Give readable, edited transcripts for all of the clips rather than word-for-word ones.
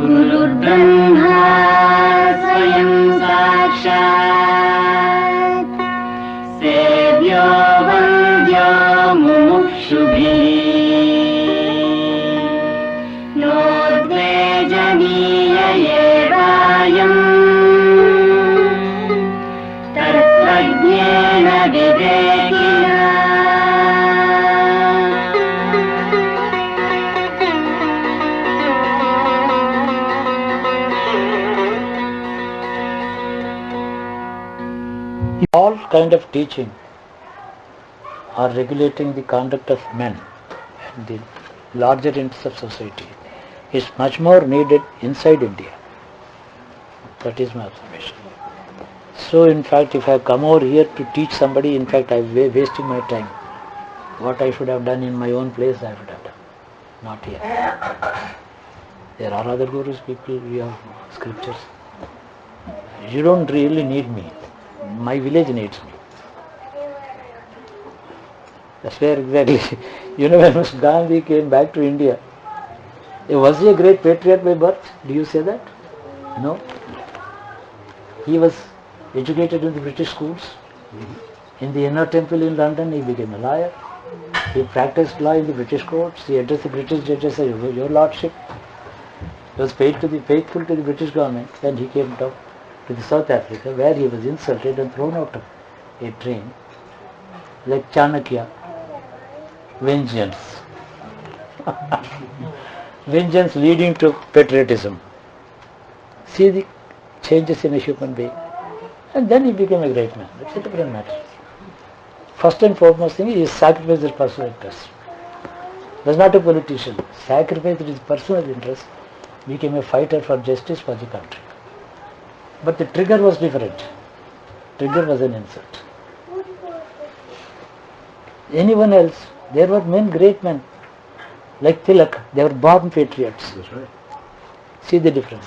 गुरुर्ब्रह्मा स्वयं साक्षात् सेव्यो वन्द्यो मुमुक्षुभिः नोद्वेजनीय एवायम् तत्त्वज्ञेन विवेकिना। All kind of teaching are regulating the conduct of men and the larger interests of society is much more needed inside India. That is my observation. So in fact, if I have come over here to teach somebody, in fact I am wasting my time. What I should have done in my own place, I should have done. Not here. There are other gurus, people, we have scriptures. You don't really need me. My village needs me. That's where exactly. You know, when Mr. Gandhi came back to India, was he a great patriot by birth? Do you say that? No. He was educated in the British schools. In the Inner Temple in London, he became a lawyer. He practiced law in the British courts. He addressed the British judges as your lordship. He was faithful to the British government. Then he came down to the South Africa, where he was insulted and thrown out of a train, like Chanakya. Vengeance. Vengeance leading to patriotism. See the changes in a human being. And then he became a great man. That's a different matter. First and foremost thing is sacrifice his personal interest. He was not a politician. Sacrificed his personal interest, became a fighter for justice for the country. But the trigger was different. Trigger was an insult. Anyone else, there were men, great men, like Tilak, they were born patriots. That's right. See the difference.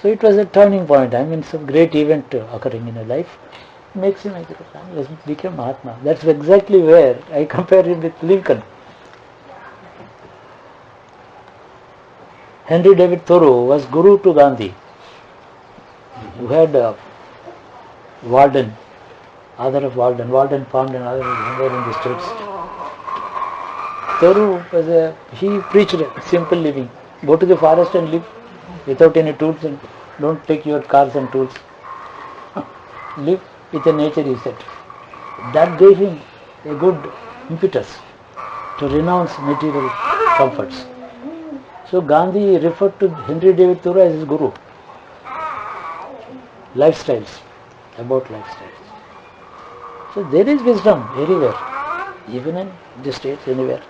So it was a turning point. I mean, some great event occurring in a life makes him a great man. He became Mahatma. That's exactly where I compare him with Lincoln. Henry David Thoreau was guru to Gandhi, who had Walden, author of Walden Pond and others were in the States. Thoreau he preached simple living. Go to the forest and live without any tools and don't take your cars and tools. Live with the nature, he said. That gave him a good impetus to renounce material comforts. So Gandhi referred to Henry David Thoreau as his guru. Lifestyles, about lifestyles. So there is wisdom everywhere, even in the States, anywhere.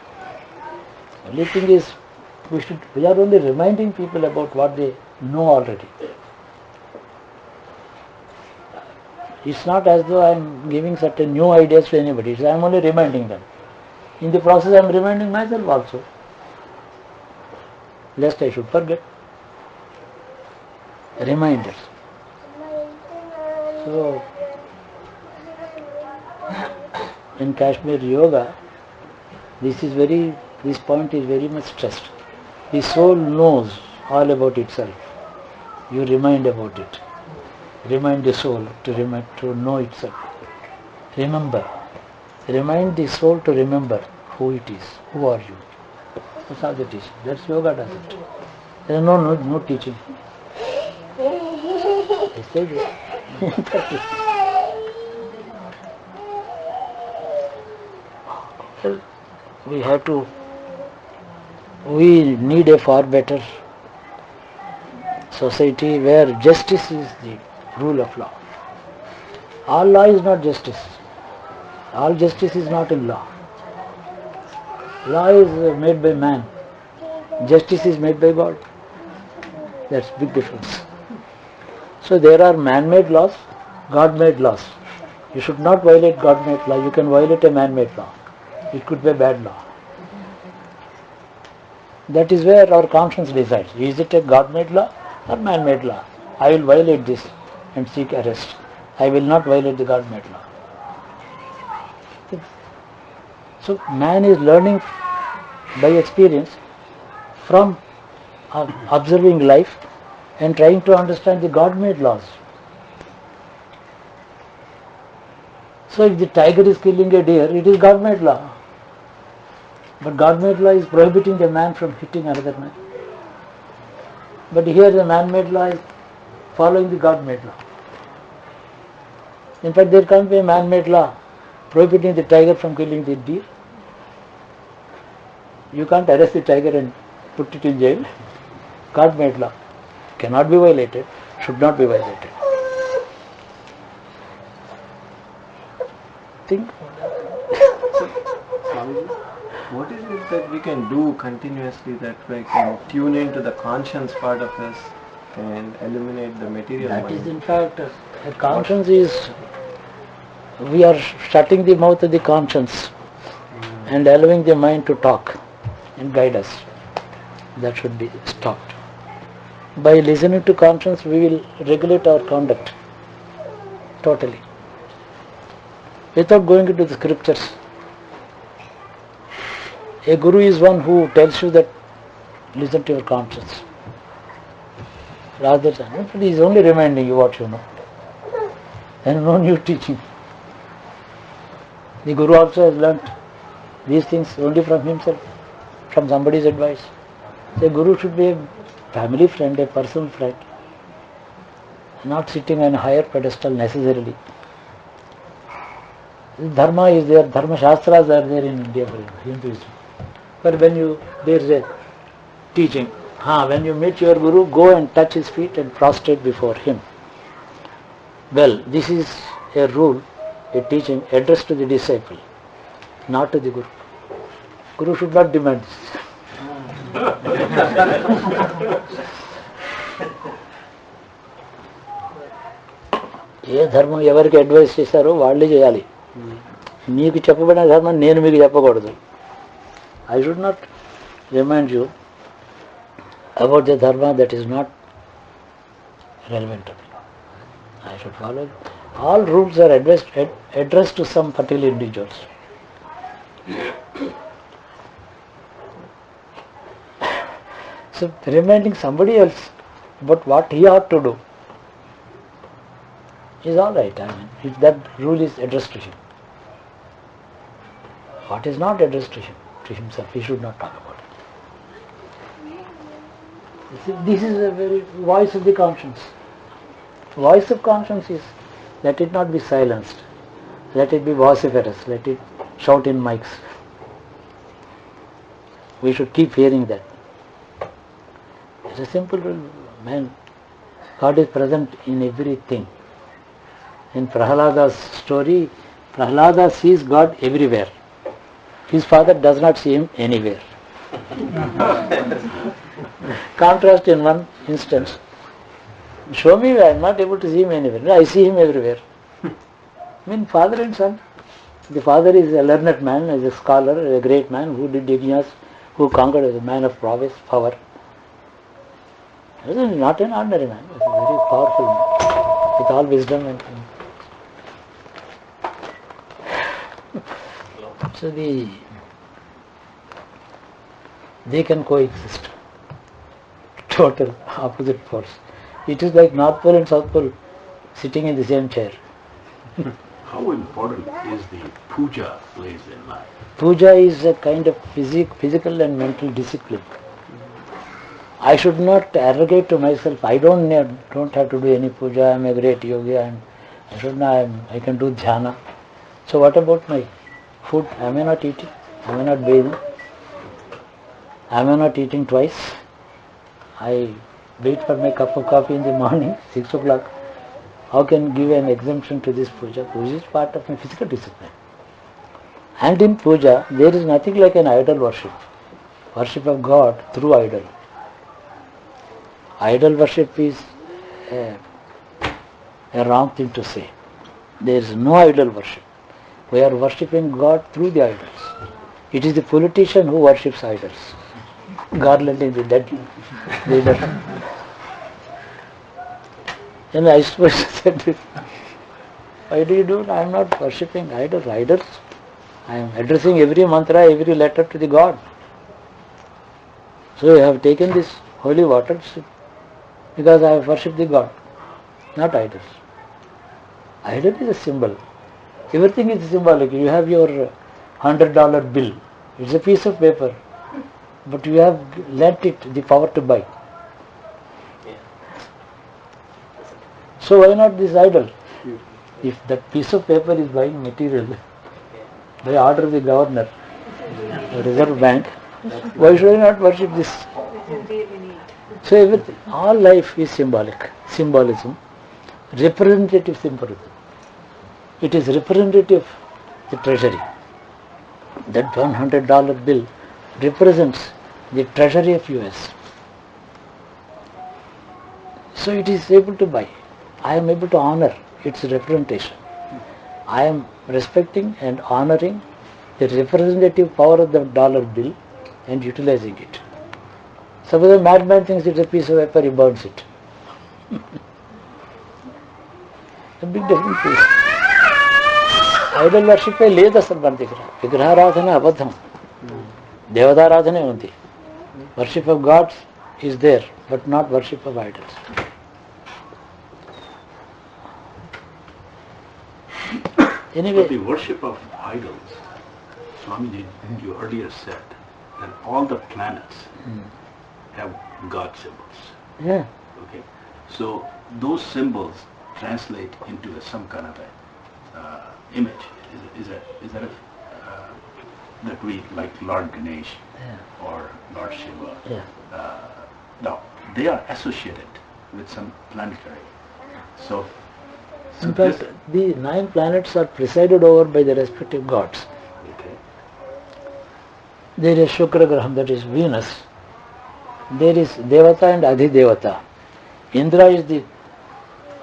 Only thing is, we are only reminding people about what they know already. It's not as though I am giving certain new ideas to anybody. I am only reminding them. In the process I am reminding myself also, lest I should forget. Reminders. So, in Kashmir Yoga, this point is very much stressed. The soul knows all about itself. You remind about it. Remind the soul to know itself. Remember. Remind the soul to remember who it is. Who are you? That's how they teach. That's yoga does it. There is no teaching. They say that. Well, we need a far better society where justice is the rule of law. All law is not justice. All justice is not in law. Law is made by man. Justice is made by God. That's big difference. So there are man-made laws, God-made laws. You should not violate God-made law. You can violate a man-made law. It could be a bad law. That is where our conscience decides. Is it a God-made law or man-made law? I will violate this and seek arrest. I will not violate the God-made law. So man is learning by experience from observing life and trying to understand the God-made laws. So if the tiger is killing a deer, it is God-made law. But God-made law is prohibiting a man from hitting another man. But here the man-made law is following the God-made law. In fact, there can't be a man-made law prohibiting the tiger from killing the deer. You can't arrest the tiger and put it in jail. God-made law cannot be violated, should not be violated. Think. Swamiji, what is it that we can do continuously that we can tune into the conscience part of us and eliminate the material That mind? is in fact, a conscience is, we are shutting the mouth of the conscience and allowing the mind to talk and guide us. That should be stopped. By listening to conscience, we will regulate our conduct totally, without going into the scriptures. A guru is one who tells you that listen to your conscience. Rather than, he is only reminding you what you know. And no new teaching. The guru also has learnt these things only from himself, from somebody's advice. The guru should be a family friend, a personal friend, not sitting on a higher pedestal necessarily. Dharma is there, Dharma Shastras are there in India for Hinduism. But when there is a teaching, when you meet your guru, go and touch his feet and prostrate before him. Well, this is a rule, a teaching addressed to the disciple, not to the guru. Guru should not demand this. ఏ ధర్మం ఎవరికి advice చేశారో వాళ్ళే చేయాలి. నీకు చెప్పబడిన ధర్మం నేను మీకు చెప్పకూడదు. I should not remind you about the dharma that is not relevant to me. I should follow. All rules are addressed to some particular individuals. So reminding somebody else about what he ought to do is all right. I mean, if that rule is addressed to him. What is not addressed to him, to himself, he should not talk about it. You see, this is a very voice of the conscience. Voice of conscience is, let it not be silenced. Let it be vociferous. Let it shout in mics. We should keep hearing that. It's a simple rule. Man, God is present in everything. In Prahlada's story, Prahlada sees God everywhere. His father does not see him anywhere. Contrast in one instance. Show me where I am not able to see him anywhere. No, I see him everywhere. I mean, father and son. The father is a learned man, is a scholar, a great man who did yajnas, who conquered as a man of prowess, power. He is not an ordinary man, he is a very powerful man, with all wisdom and so they can coexist. Total opposite force. It is like North Pole and South Pole sitting in the same chair. How important is the puja plays in life? Puja is a kind of physical and mental discipline. I should not arrogate to myself, I don't have to do any puja, I am a great yogi and I can do dhyana. So what about my food? Am I not eating? Am I not bathing? Am I not eating twice? I wait for my cup of coffee in the morning, 6 o'clock. How can I give an exemption to this puja? Puja is part of my physical discipline. And in puja, there is nothing like an idol worship. Worship of God through idol. Idol worship is a wrong thing to say. There is no idol worship. We are worshipping God through the idols. It is the politician who worships idols. Garlanding the dead leader. And I suppose said this. Why do you do it? I am not worshipping idols. I am addressing every mantra, every letter to the God. So I have taken this holy water because I have worshipped the God, not idols. Idol is a symbol. Everything is symbolic. You have your $100 bill. It's a piece of paper. But you have lent it the power to buy. So why not this idol? If that piece of paper is buying material by order of the governor, the Reserve Bank, why should I not worship this? So everything, all life is symbolic, symbolism, representative symbolism. It is representative of the treasury. That $100 bill represents the treasury of US. So it is able to buy. I am able to honor its representation. I am respecting and honoring the representative power of the dollar bill and utilizing it. Suppose a madman thinks it's a piece of paper, he burns it. A big difference is. Idol worship లేదు అసలు మన దగ్గర. విగ్రహారాధన అబద్ధం. దేవతారాధనే ఉంది. Worship of gods is there, but not worship of idols. Anyway, But the worship of idols, Swamiji, you earlier said that all the planets have God symbols. yeah, Okay, so those symbols translate into some kind of a image. Is that that we like Lord Ganesh yeah, or Lord Shiva? yeah. Now they are associated with some planetary. So In fact, the 9 planets are presided over by the respective gods. okay, There is Shukra Graham, that is Venus. There is Devata and Adhidevata. Indra is the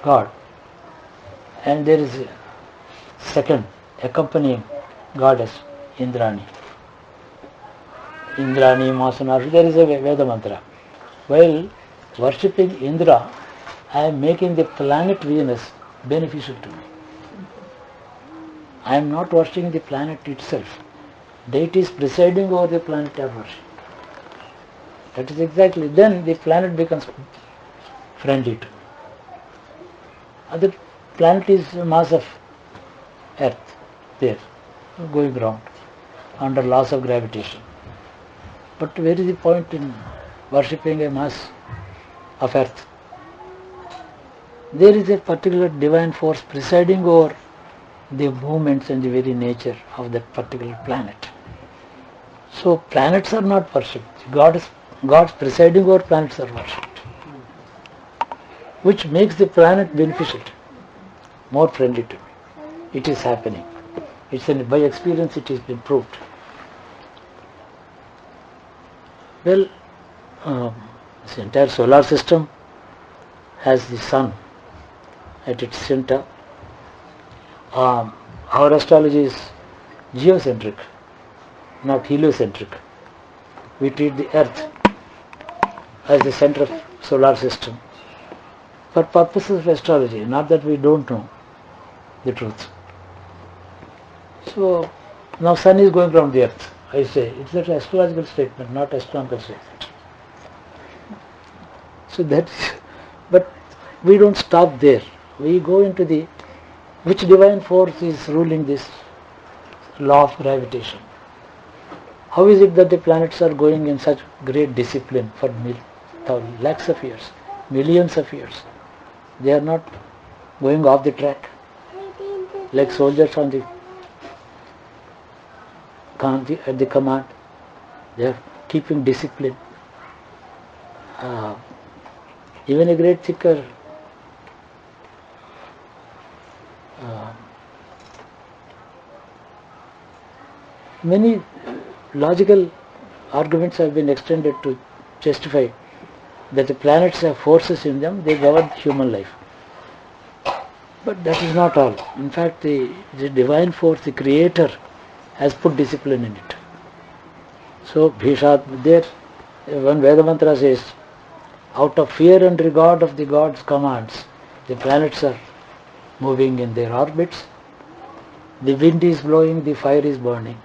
god. And there is a second accompanying goddess, Indrani. Indrani, Masanaru, there is a Veda mantra. While worshipping Indra, I am making the planet Venus beneficial to me. I am not worshipping the planet itself. Deity is presiding over the planet I worship. That is exactly, then the planet becomes friendly to me. Other planet is a mass of earth there, going round under laws of gravitation. But where is the point in worshipping a mass of earth? There is a particular divine force presiding over the movements and the very nature of that particular planet. So planets are not worshipped. Gods presiding over planets are worshipped, which makes the planet beneficial to me, more friendly to me. It is happening. By experience it has been proved. Well, this entire solar system has the sun at its center. Our astrology is geocentric, not heliocentric. We treat the earth as the center of solar system for purposes of astrology, not that we don't know the truth. So now sun is going around the earth. I say it's an astrological statement, not astronomical statement. So that is, but we don't stop there. We go into which divine force is ruling this law of gravitation. How is it that the planets are going in such great discipline for lakhs of years, millions of years? They are not going off the track like soldiers on at the command. They are keeping discipline. Even a great thinker, many logical arguments have been extended to justify that the planets have forces in them, they govern human life. But that is not all. In fact, the divine force, the creator, has put discipline in it. So, Bhishat, there, one Veda mantra says, out of fear and regard of the God's commands, the planets are moving in their orbits, the wind is blowing, the fire is burning.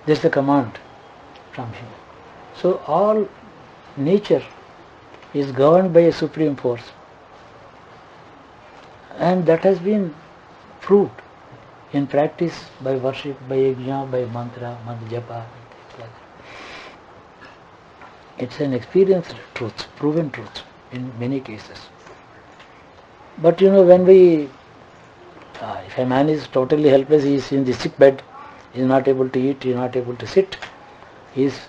This is the command from him. So all nature is governed by a supreme force, and that has been proved in practice by worship, by yajna, by mantra japa. It's an experienced truth, proven truth in many cases. But when we, if a man is totally helpless, he is in the sick bed, he is not able to eat, he is not able to sit, he is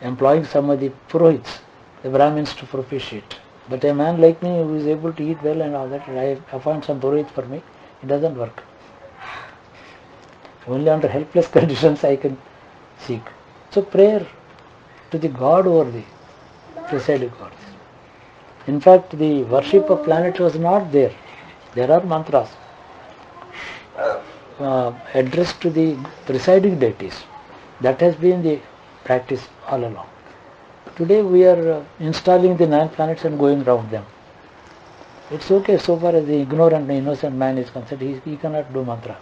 employing some of the purohits, the Brahmins, to propitiate. But a man like me who is able to eat well and all that, I appoint some purohits for me, it doesn't work. Only under helpless conditions I can seek. So prayer to the God over the presiding gods. In fact, the worship of planets was not there. There are mantras addressed to the presiding deities. That has been the practice all along. Today we are installing the 9 planets and going round them. It's okay so far as the ignorant and innocent man is concerned, he cannot do mantra.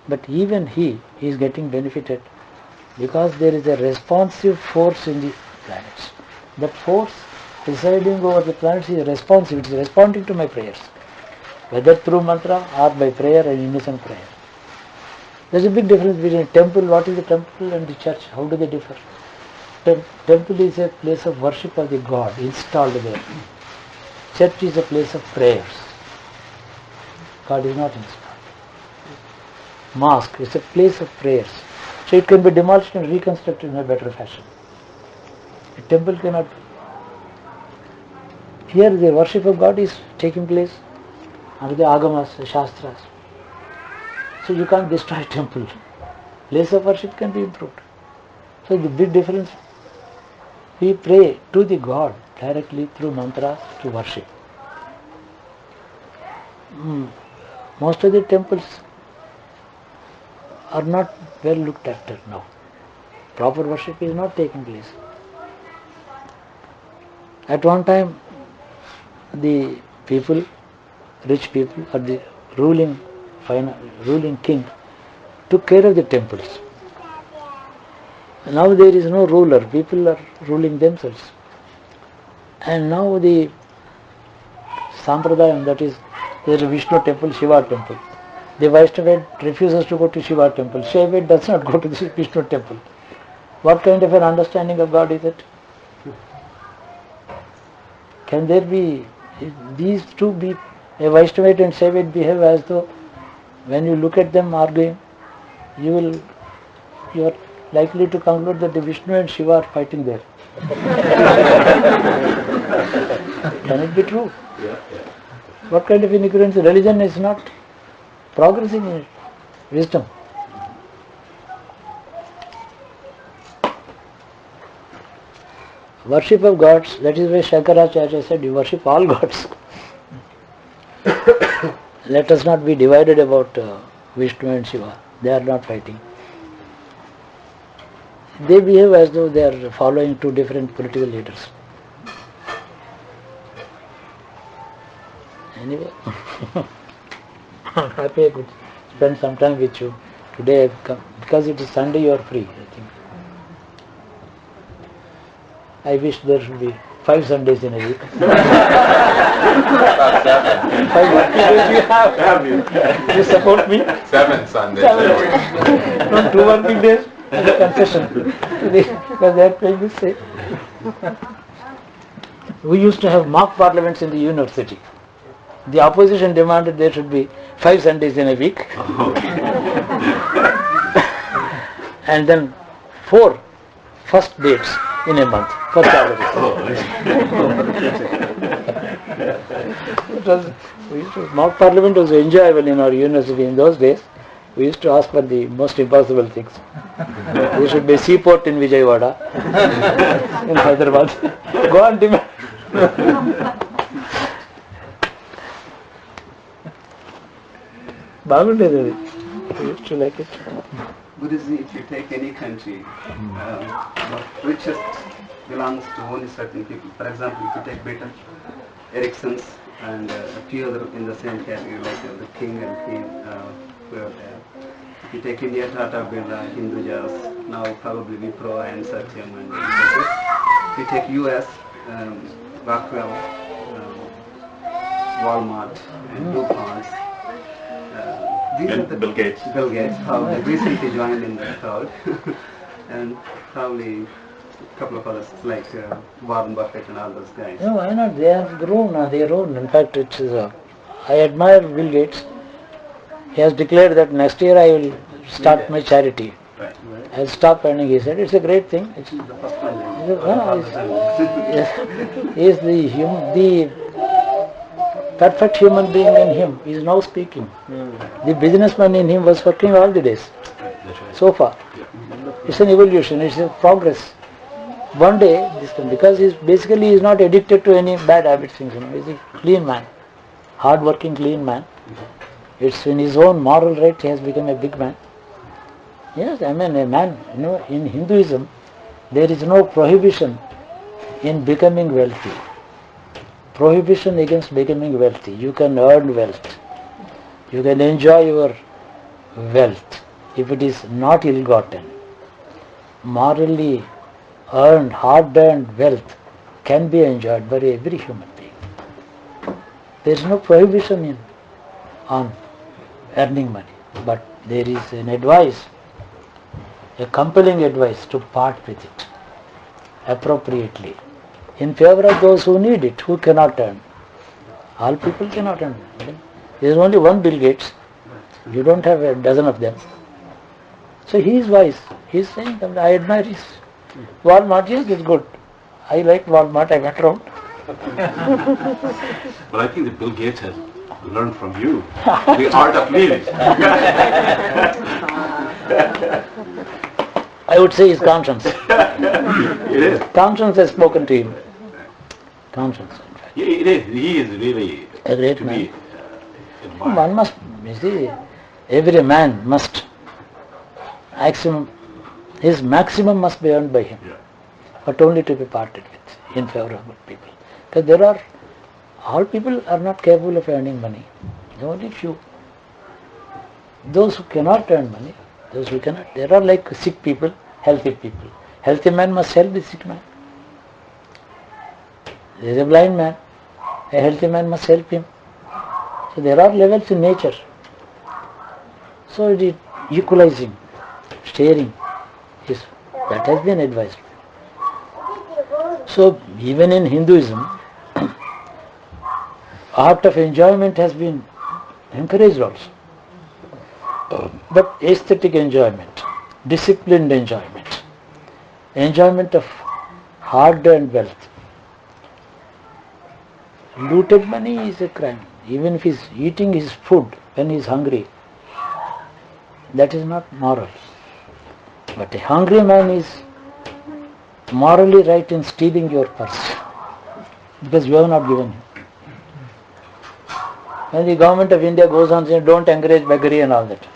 But even he is getting benefited because there is a responsive force in the planets. That force presiding over the planets is responsive, it is responding to my prayers, whether through mantra or by prayer and innocent prayer. There is a big difference between temple. What is the temple and the church? How do they differ? Temple is a place of worship of the God installed there. Church is a place of prayers. God is not installed. Mosque is a place of prayers. So it can be demolished and reconstructed in a better fashion. A temple cannot. Here the worship of God is taking place under the agamas, the shastras. So you can't destroy a temple. Place of worship can be improved. So the big difference, we pray to the God directly through mantras to worship. Most of the temples are not well looked after now. Proper worship is not taking place. At one time, the people, rich people, or the ruling king took care of the temples. Now there is no ruler, people are ruling themselves. And now the Sampradayam, that is, there is a Vishnu temple, Shiva temple. The Vaishnavite refuses to go to Shiva temple. Shaivite does not go to the Vishnu temple. What kind of an understanding of God is it? Can there be, these two be, a Vaishnavite and Shaivite behave as though when you look at them arguing, you are likely to conclude that the Vishnu and Shiva are fighting there. Can it be true? What kind of an ignorance? Religion is not progressing in wisdom. Worship of gods, that is why Shankaracharya said you worship all gods. Let us not be divided about Vishnu and Shiva. They are not fighting. They behave as though they are following 2 different political leaders. Anyway, I'm happy I could spend some time with you. Today I've come, because it is Sunday, you are free, I think. I wish there should be 5 Sundays in a week. 5 working days you have. You support me? 7 Sundays a week. No, 2 working days as a concession. Because they are paying the same. We used to have mock parliaments in the university. The opposition demanded there should be 5 Sundays in a week. And then 4 first dates in a month for salary. Mock parliament was enjoyable in our university in those days. We used to ask for the most impossible things. There should be a seaport in Vijayawada, in Hyderabad. Go on, demand. Bagundedi. We used to like it. Guruji, if you take any country, the richest belongs to only certain people. For example, if you take Britain, Ericsson's and a few other in the same category like the king and queen who are there. If you take India, Tata, Birla, Hindujas, now probably Wipro and Satyam and Infosys. If you take US, Rockwell, Walmart and DuPont. These are the Bill Gates. Bill Gates, probably recently joined in the crowd, and probably a couple of others like Warren Buffett and all those guys. No, why not? They have grown on their own. In fact, it is. I admire Bill Gates. He has declared that next year I will start my charity. Right. I'll stop earning. He said it's a great thing. It's, The first one. he is the perfect human being in him. He is now speaking. The businessman in him was working all the days. That's right. So far. Yeah. It's an evolution, it's a progress. One day, because he's not addicted to any bad habits, he's a clean man, hard-working, clean man. It's in his own moral right he has become a big man. Yes, I mean a man, in Hinduism, there is no prohibition in becoming wealthy. Prohibition against becoming wealthy. You can earn wealth. You can enjoy your wealth if it is not ill-gotten. Morally earned, hard-earned wealth can be enjoyed by every human being. There is no prohibition on earning money, but there is an advice, a compelling advice to part with it appropriately in favor of those who need it, who cannot earn. All people cannot earn. There is only one Bill Gates. You don't have a dozen of them. So he is wise. He is saying that I admire his Walmart. Yes, it's good. I like Walmart. I went around. But I think that Bill Gates has learned from you the art of living. I would say his conscience. It is. Conscience has spoken to him. Conscience, in fact. Yeah, it is. He is really A great to man. be admired. One must, you see, every man must, his maximum must be earned by him, Yeah. but only to be parted with in favor of good people. Because all people are not capable of earning money. There are only few. Those who cannot earn money, there are like sick people, healthy people. Healthy man must help the sick man. There is a blind man, a healthy man must help him. So there are levels in nature. So it is equalizing, sharing, that has been advised. So even in Hinduism, art of enjoyment has been encouraged also. But aesthetic enjoyment, disciplined enjoyment, enjoyment of hard-earned wealth. Looted money is a crime. Even if he is eating his food when he is hungry, that is not moral. But a hungry man is morally right in stealing your purse because you have not given him. When the government of India goes on saying don't encourage beggary and all that.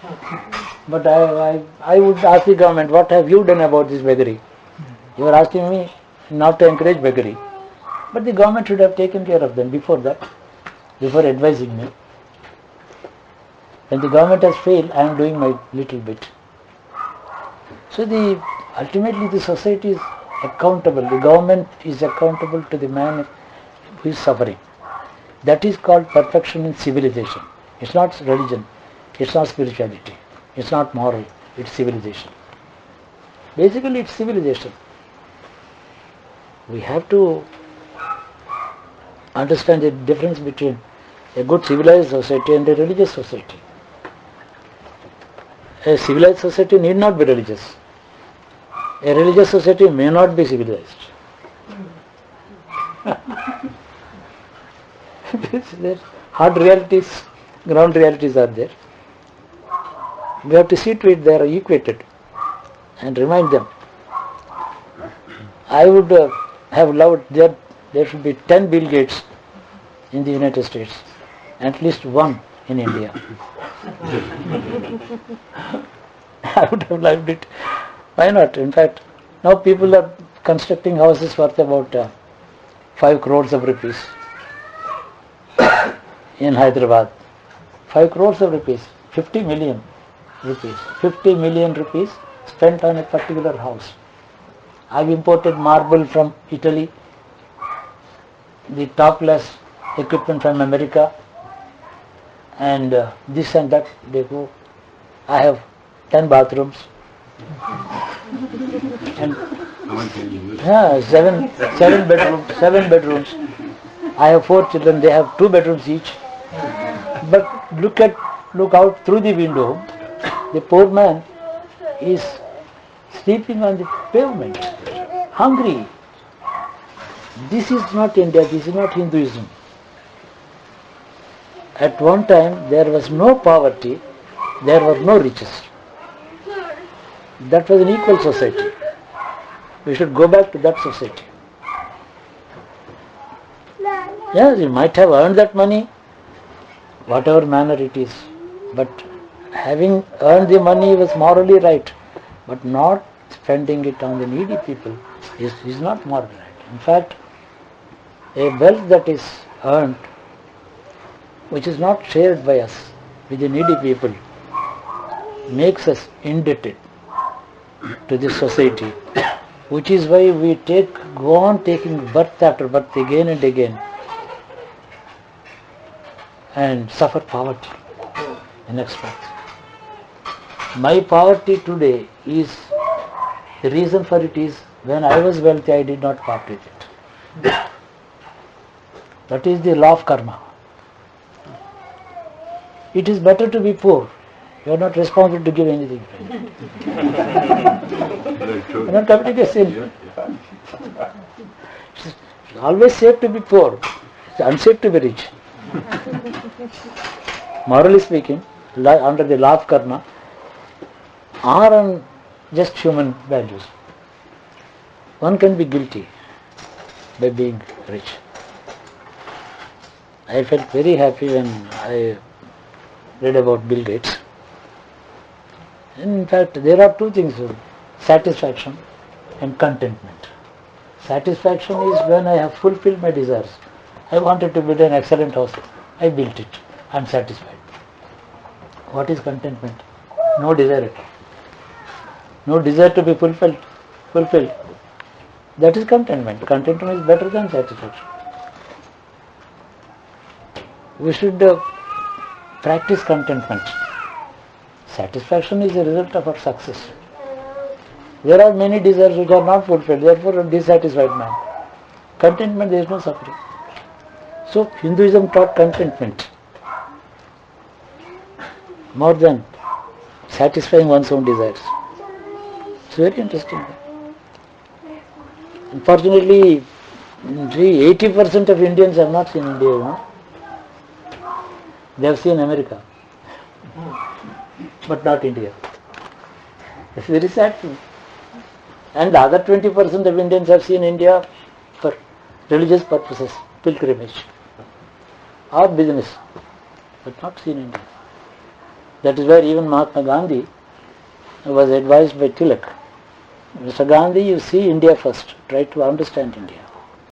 But I would ask the government, what have you done about this beggary? You are asking me not to encourage beggary. But the government should have taken care of them before that, before advising me. When the government has failed, I am doing my little bit. So ultimately the society is accountable. The government is accountable to the man who is suffering. That is called perfection in civilization. It's not religion. It's not spirituality. It's not moral. It's civilization. Basically it's civilization. We have to understand the difference between a good civilized society and a religious society. A civilized society need not be religious. A religious society may not be civilized. There hard realities, ground realities are there. We have to see to it they are equated and remind them. I would have loved there should be 10 Bill Gates in the United States, at least one in India. I would have loved it. Why not? In fact, now people are constructing houses worth about 5 crores of rupees. in Hyderabad. 5 crores of rupees, 50 million rupees. 50 million rupees spent on a particular house. I've imported marble from Italy, the top class equipment from America, and this and that they go. I have 10 bathrooms and seven bedrooms. I have 4 children, they have 2 bedrooms each. But look out through the window, the poor man is sleeping on the pavement, hungry. This is not India, this is not Hinduism. At one time there was no poverty, there were no riches. That was an equal society. We should go back to that society. Yes, you might have earned that money, whatever manner it is, but having earned the money was morally right, but not spending it on the needy people is not morally right. In fact, a wealth that is earned, which is not shared by us with the needy people, makes us indebted to this society, which is why we go on taking birth after birth again and again and suffer poverty in next birth. My poverty today is, the reason for it is, when I was wealthy I did not part with it. That is the law of karma. It is better to be poor. You are not responsible to give anything. You are not committing a sin. It's always safe to be poor. It's unsafe to be rich. Morally speaking, under the law of karma, are on just human values. One can be guilty by being rich. I felt very happy when I read about Bill Gates. In fact, there are 2 things, satisfaction and contentment. Satisfaction is when I have fulfilled my desires. I wanted to build an excellent house. I built it. I am satisfied. What is contentment? No desire at all. No desire to be fulfilled. That is contentment. Contentment is better than satisfaction. We should practice contentment. Satisfaction is a result of our success. There are many desires which are not fulfilled, therefore a dissatisfied man. Contentment, there is no suffering. So Hinduism taught contentment more than satisfying one's own desires. It's very interesting. Unfortunately, 80% of Indians have not seen India, you know. They have seen America, but not India. It's very sad thing. And the other 20% of Indians have seen India for religious purposes, pilgrimage or business, but not seen India. That is where even Mahatma Gandhi was advised by Tilak. Mr. Gandhi, you see India first, try to understand India.